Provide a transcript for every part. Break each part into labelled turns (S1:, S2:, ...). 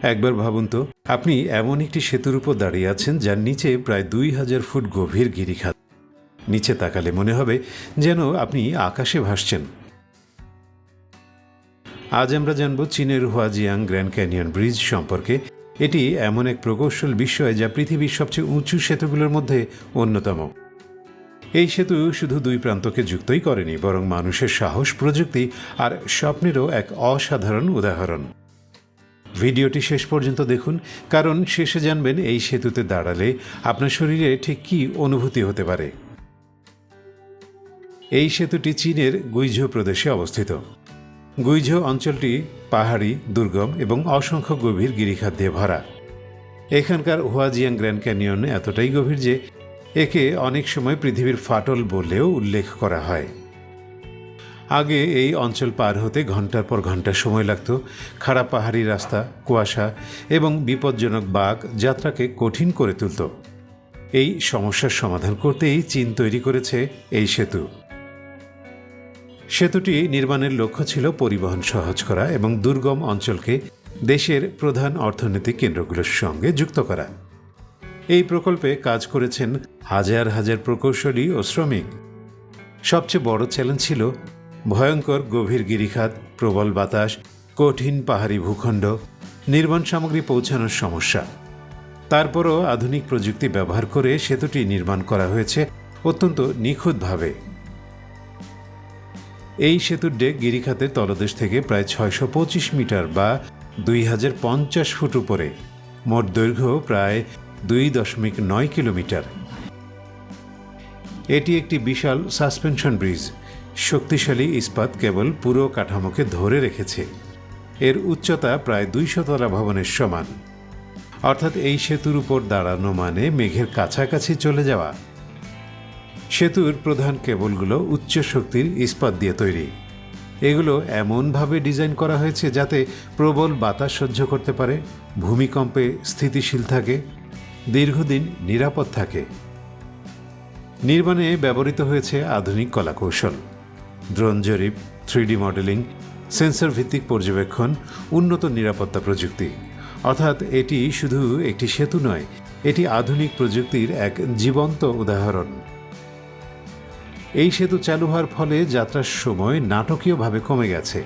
S1: একবার ভাবুন তো, আপনি এমন একটি সেতুর উপর দাঁড়িয়ে আছেন যার নিচে প্রায় 2000 ফুট গভীর গিরিখাত। নিচে তাকালে মনে হবে যেন আপনি আকাশে ভাসছেন। আজ আমরা জানব চীনের হুয়াজিয়াং গ্র্যান্ড ক্যানিয়ন ব্রিজ সম্পর্কে। এটি এমন এক প্রকৌশল বিষয় যা পৃথিবীর সবচেয়ে উঁচু সেতুগুলোর মধ্যে অন্যতম। এই সেতু শুধু দুই প্রান্তকে যুক্তই করেনি, বরং মানুষের সাহস, প্রযুক্তি আর স্বপ্নেরও এক অসাধারণ উদাহরণ। ভিডিওটি শেষ পর্যন্ত দেখুন, কারণ শেষে জানবেন এই সেতুতে দাঁড়ালে আপনার শরীরে ঠিক কী অনুভূতি হতে পারে। এই সেতুটি চীনের গুইঝৌ প্রদেশে অবস্থিত। গুইঝৌ অঞ্চলটি পাহাড়ি, দুর্গম এবং অসংখ্য গভীর গিরিখাত দিয়ে ভরা। এখানকার হুয়াজিয়াং গ্র্যান্ড ক্যানিয়ন এতটাই গভীর যে একে অনেক সময় পৃথিবীর ফাটল বলেও উল্লেখ করা হয়। আগে এই অঞ্চল পার হতে ঘন্টার পর ঘন্টা সময় লাগত। খারাপ পাহাড়ি রাস্তা, কুয়াশা এবং বিপজ্জনক বাঁক যাত্রাকে কঠিন করে তুলত। এই সমস্যার সমাধান করতেই চীন তৈরি করেছে এই সেতু। সেতুটি নির্মাণের লক্ষ্য ছিল পরিবহন সহজ করা এবং দুর্গম অঞ্চলকে দেশের প্রধান অর্থনৈতিক কেন্দ্রগুলোর সঙ্গে যুক্ত করা। এই প্রকল্পে কাজ করেছেন হাজার হাজার প্রকৌশলী ও শ্রমিক। সবচেয়ে বড় চ্যালেঞ্জ ছিল ভয়ঙ্কর গভীর গিরিখাত, প্রবল বাতাস, কঠিন পাহাড়ি ভূখণ্ড, নির্মাণ সামগ্রী পৌঁছানোর সমস্যা। তারপরও আধুনিক প্রযুক্তি ব্যবহার করে সেতুটি নির্মাণ করা হয়েছে অত্যন্ত নিখুঁতভাবে। এই সেতুর ডেক গিরিখাতের তলদেশ থেকে প্রায় 625 মিটার বা 2050 ফুট উপরে। মোট দৈর্ঘ্য প্রায় 2.9 কিলোমিটার। এটি একটি বিশাল সাসপেনশন ব্রিজ। শক্তিশালী ইস্পাত কেবল পুরো কাঠামোকে ধরে রেখেছে। এর উচ্চতা প্রায় 200 তলা ভবনের সমান। অর্থাৎ এই সেতুর উপর দাঁড়ানো মানে মেঘের কাছাকাছি চলে যাওয়া। সেতুর প্রধান কেবলগুলো উচ্চ শক্তির ইস্পাত দিয়ে তৈরি। এগুলো এমনভাবে ডিজাইন করা হয়েছে যাতে প্রবল বাতাস সহ্য করতে পারে, ভূমিকম্পে স্থিতিশীল থাকে, দীর্ঘদিন নিরাপদ থাকে। নির্মাণে ব্যবহৃত হয়েছে আধুনিক কলাকৌশল, ড্রোন জরিপ, 3D মডেলিং, সেন্সর ভিত্তিক পর্যবেক্ষণ, উন্নত নিরাপত্তা প্রযুক্তি। অর্থাৎ এটি শুধু একটি সেতু নয়, এটি আধুনিক প্রযুক্তির এক জীবন্ত উদাহরণ। এই সেতু চালু হওয়ার ফলে যাত্রার সময় নাটকীয়ভাবে কমে গেছে।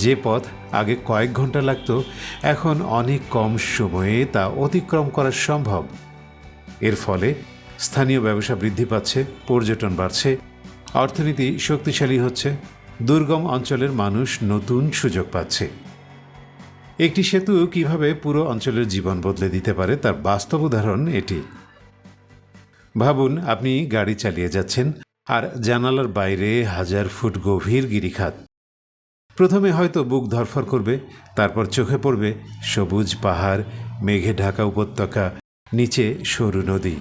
S1: যে পথ আগে কয়েক ঘন্টা লাগত, এখন অনেক কম সময়ে তা অতিক্রম করা সম্ভব। এর ফলে স্থানীয় ব্যবসা বৃদ্ধি পাচ্ছে, পর্যটন বাড়ছে, অর্থনীতি শক্তিশালী হচ্ছে, দুর্গম অঞ্চলের মানুষ নতুন সুযোগ পাচ্ছে। একটি সেতু কিভাবে পুরো অঞ্চলের জীবন বদলে দিতে পারে তার বাস্তব উদাহরণ এটি। ভাবুন, আপনি গাড়ি চালিয়ে যাচ্ছেন আর জানালার বাইরে 1000 ফুট গভীর গিরিখাত। প্রথমে হয়তো বুক ধড়ফড় করবে, তারপর চোখে পড়বে সবুজ পাহাড়, মেঘে ঢাকা উপত্যকা, নিচে সরু নদী।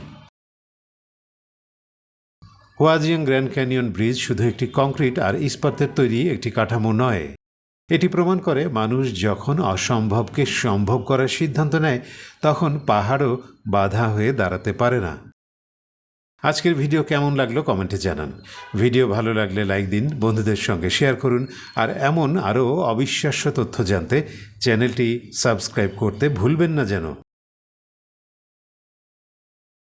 S1: হুয়াজিয়াং গ্র্যান্ড ক্যানিয়ন ব্রিজ শুধু একটি কংক্রিট আর ইস্পাতের তৈরি একটি কাঠামো নয়। এটি প্রমাণ করে মানুষ যখন অসম্ভবকে সম্ভব করার সিদ্ধান্ত নেয়, তখন পাহাড়ও বাধা হয়ে দাঁড়াতে পারে না। আজকের ভিডিও কেমন লাগলো কমেন্টে জানান। ভিডিও ভালো লাগলে লাইক দিন, বন্ধুদের সঙ্গে শেয়ার করুন, আর এমন আরও অবিশ্বাস্য তথ্য জানতে চ্যানেলটি সাবস্ক্রাইব করতে ভুলবেন না যেন।